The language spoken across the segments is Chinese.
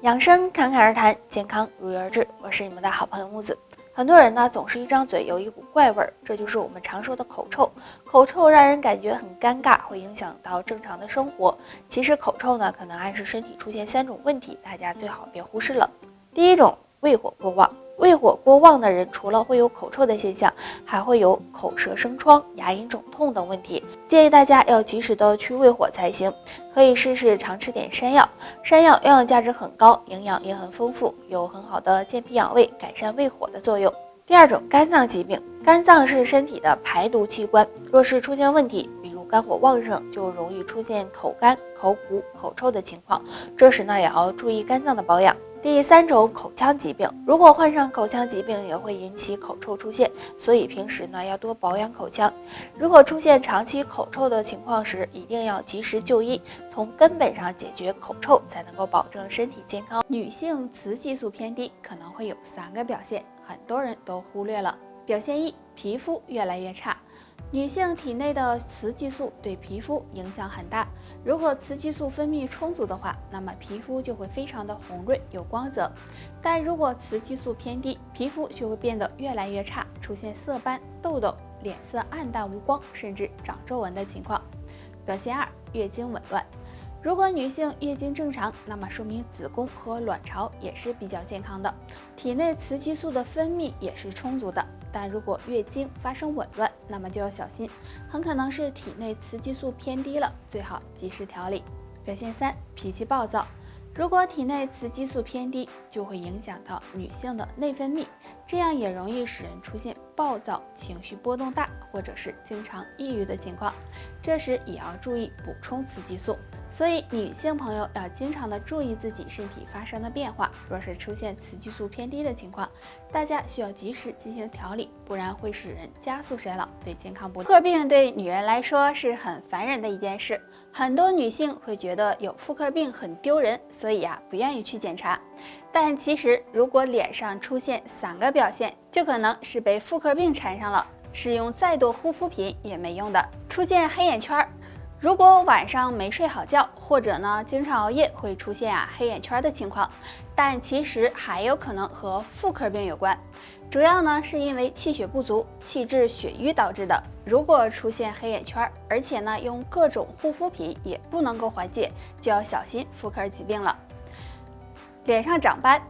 养生侃侃而谈，健康如约而至。我是你们的好朋友木子。很多人呢总是一张嘴有一股怪味儿，这就是我们常说的口臭。口臭让人感觉很尴尬，会影响到正常的生活。其实口臭呢可能暗示身体出现3种问题，大家最好别忽视了。第一种，胃火过旺。胃火过旺的人，除了会有口臭的现象，还会有口舌生疮、牙龈肿痛等问题。建议大家要及时的去胃火才行。可以试试常吃点山药，山药药用价值很高，营养也很丰富，有很好的健脾养胃、改善胃火的作用。第二种，肝脏疾病。肝脏是身体的排毒器官，若是出现问题，比如肝火旺盛，就容易出现口干、口苦、口臭的情况。这时呢，也要注意肝脏的保养。第3种，口腔疾病。如果患上口腔疾病，也会引起口臭出现，所以平时呢要多保养口腔。如果出现长期口臭的情况时，一定要及时就医，从根本上解决口臭，才能够保证身体健康。女性雌激素偏低可能会有3个表现，很多人都忽略了。表现1，皮肤越来越差。女性体内的雌激素对皮肤影响很大，如果雌激素分泌充足的话，那么皮肤就会非常的红润有光泽。但如果雌激素偏低，皮肤就会变得越来越差，出现色斑、痘痘、脸色暗淡无光，甚至长皱纹的情况。表现2，月经紊乱。如果女性月经正常，那么说明子宫和卵巢也是比较健康的，体内雌激素的分泌也是充足的。但如果月经发生紊乱，那么就要小心，很可能是体内雌激素偏低了，最好及时调理。表现3，脾气暴躁。如果体内雌激素偏低，就会影响到女性的内分泌，这样也容易使人出现暴躁、情绪波动大，或者是经常抑郁的情况。这时也要注意补充雌激素。所以女性朋友要经常的注意自己身体发生的变化，若是出现雌激素偏低的情况，大家需要及时进行调理，不然会使人加速衰老，对健康不利。妇科病对女人来说是很烦人的一件事，很多女性会觉得有妇科病很丢人，所以不愿意去检查。但其实如果脸上出现3个表现，就可能是被妇科病缠上了，使用再多护肤品也没用的。出现黑眼圈，如果晚上没睡好觉，或者呢经常熬夜，会出现黑眼圈的情况，但其实还有可能和妇科病有关，主要呢是因为气血不足、气滞血瘀导致的。如果出现黑眼圈，而且呢用各种护肤品也不能够缓解，就要小心妇科疾病了。脸上长斑，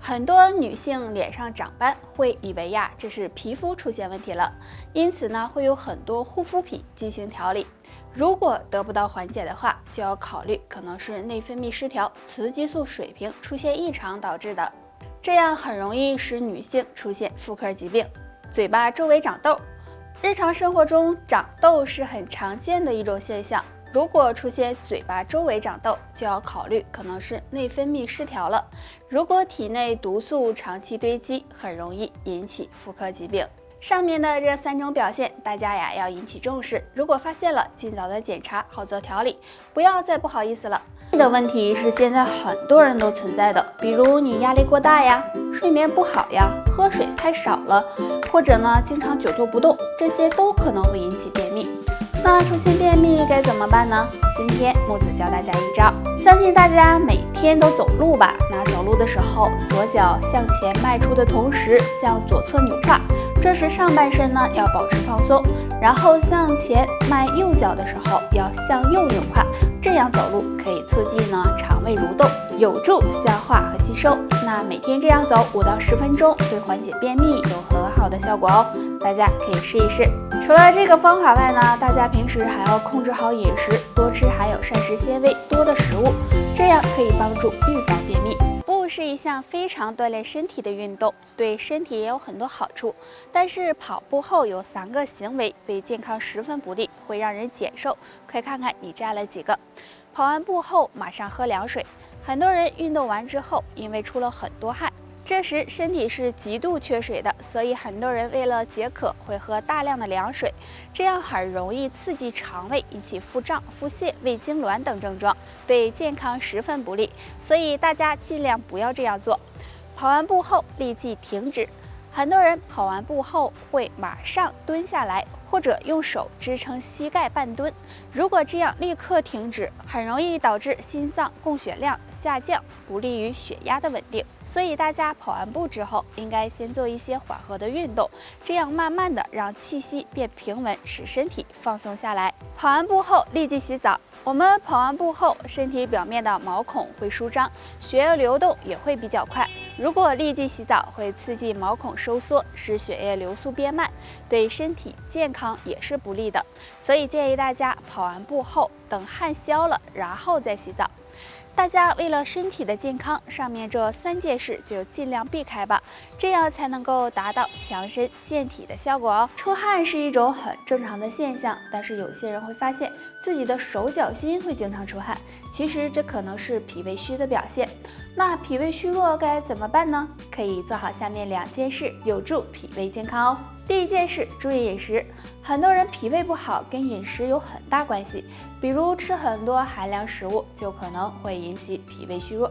很多女性脸上长斑会以为这是皮肤出现问题了，因此呢会有很多护肤品进行调理。如果得不到缓解的话，就要考虑可能是内分泌失调、雌激素水平出现异常导致的，这样很容易使女性出现妇科疾病。嘴巴周围长痘，日常生活中长痘是很常见的一种现象，如果出现嘴巴周围长痘，就要考虑可能是内分泌失调了。如果体内毒素长期堆积，很容易引起妇科疾病。上面的这3种表现，大家要引起重视。如果发现了，尽早的检查，好做调理，不要再不好意思了。的问题是现在很多人都存在的，比如你压力过大呀，睡眠不好呀，喝水太少了，或者呢经常久坐不动，这些都可能会引起便秘。那出现便秘该怎么办呢？今天木子教大家一招，相信大家每天都走路吧？那走路的时候，左脚向前迈出的同时向左侧扭胯，这时上半身呢要保持放松，然后向前迈右脚的时候要向右扭胯，这样走路可以促进肠胃蠕动，有助消化和吸收。那每天这样走5到10分钟，对缓解便秘有很好的效果哦，大家可以试一试。除了这个方法外呢，大家平时还要控制好饮食，多吃含有膳食纤维多的食物，这样可以帮助预防便秘。步是一项非常锻炼身体的运动，对身体也有很多好处，但是跑步后有3个行为对健康十分不利，会让人减瘦，快看看你占了几个。跑完步后马上喝凉水，很多人运动完之后因为出了很多汗，这时身体是极度缺水的，所以很多人为了解渴会喝大量的凉水，这样很容易刺激肠胃，引起腹胀、腹泻、胃痉挛等症状，对健康十分不利，所以大家尽量不要这样做。跑完步后立即停止，很多人跑完步后会马上蹲下来，或者用手支撑膝盖半蹲，如果这样立刻停止，很容易导致心脏供血量下降，不利于血压的稳定。所以大家跑完步之后，应该先做一些缓和的运动，这样慢慢的让气息变平稳，使身体放松下来。跑完步后立即洗澡。我们跑完步后，身体表面的毛孔会舒张，血液流动也会比较快。如果立即洗澡，会刺激毛孔收缩，使血液流速变慢，对身体健康也是不利的。所以建议大家跑完步后，等汗消了，然后再洗澡。大家为了身体的健康，上面这3件事就尽量避开吧，这样才能够达到强身健体的效果哦。出汗是一种很正常的现象，但是有些人会发现自己的手脚心会经常出汗，其实这可能是脾胃虚的表现。那脾胃虚弱该怎么办呢？可以做好下面2件事，有助脾胃健康哦。第一件事，注意饮食。很多人脾胃不好跟饮食有很大关系，比如吃很多寒凉食物就可能会引起脾胃虚弱。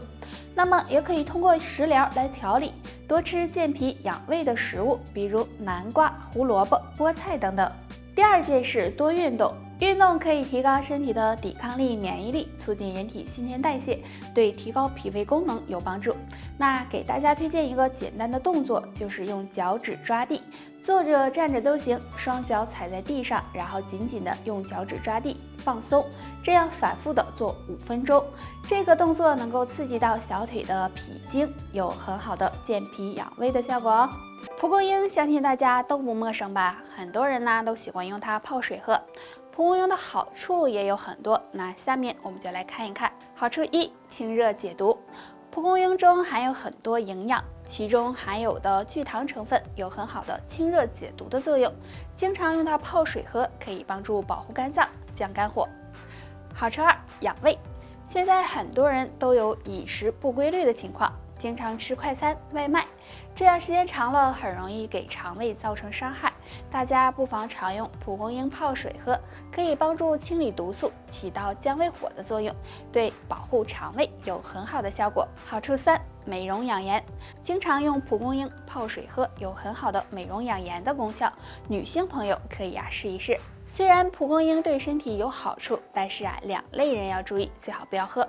那么也可以通过食疗来调理，多吃健脾养胃的食物，比如南瓜、胡萝卜、菠菜等等。第二件事，多运动。运动可以提高身体的抵抗力、免疫力，促进人体新陈代谢，对提高脾胃功能有帮助。那给大家推荐一个简单的动作，就是用脚趾抓地，坐着站着都行，双脚踩在地上，然后紧紧的用脚趾抓地，放松，这样反复的做5分钟。这个动作能够刺激到小腿的脾经，有很好的健脾养胃的效果哦。蒲公英相信大家都不陌生吧？很多人呢都喜欢用它泡水喝。蒲公英的好处也有很多，那下面我们就来看一看。好处1，清热解毒。蒲公英中含有很多营养，其中含有的聚糖成分有很好的清热解毒的作用，经常用它泡水喝，可以帮助保护肝脏，降肝火。好处2，养胃。现在很多人都有饮食不规律的情况，经常吃快餐、外卖，这样时间长了很容易给肠胃造成伤害。大家不妨常用蒲公英泡水喝，可以帮助清理毒素，起到降胃火的作用，对保护肠胃有很好的效果。好处3，美容养颜。经常用蒲公英泡水喝，有很好的美容养颜的功效，女性朋友可以试一试。虽然蒲公英对身体有好处，但是2类人要注意，最好不要喝。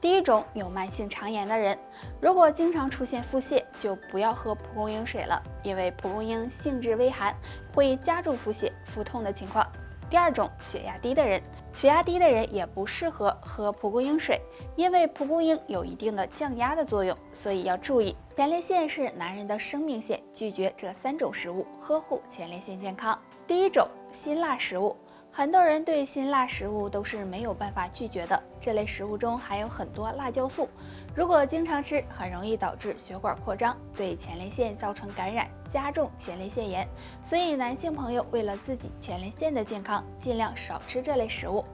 第一种，有慢性肠炎的人，如果经常出现腹泻，就不要喝蒲公英水了，因为蒲公英性质微寒，会加重腹泻、腹痛的情况。第二种，血压低的人，血压低的人也不适合喝蒲公英水，因为蒲公英有一定的降压的作用，所以要注意。前列腺是男人的生命线，拒绝这3种食物，呵护前列腺健康。第一种，辛辣食物。很多人对辛辣食物都是没有办法拒绝的，这类食物中含有很多辣椒素，如果经常吃，很容易导致血管扩张，对前列腺造成感染，加重前列腺炎。所以男性朋友为了自己前列腺的健康，尽量少吃这类食物。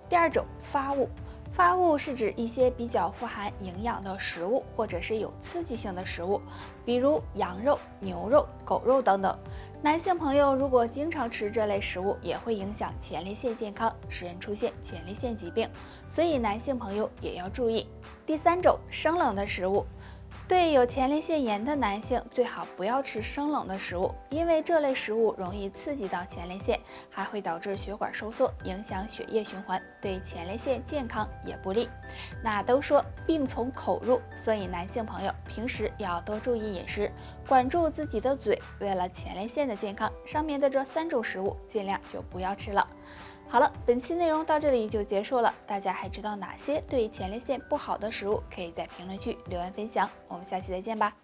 第二种，发物。发物是指一些比较富含营养的食物，或者是有刺激性的食物，比如羊肉、牛肉、狗肉等等。男性朋友如果经常吃这类食物，也会影响前列腺健康，使人出现前列腺疾病，所以男性朋友也要注意。第三种，生冷的食物。对有前列腺炎的男性，最好不要吃生冷的食物，因为这类食物容易刺激到前列腺，还会导致血管收缩，影响血液循环，对前列腺健康也不利。那都说病从口入，所以男性朋友平时要多注意饮食，管住自己的嘴，为了前列腺的健康，上面的这3种食物尽量就不要吃了。好了，本期内容到这里就结束了。大家还知道哪些对前列腺不好的食物？可以在评论区留言分享。我们下期再见吧。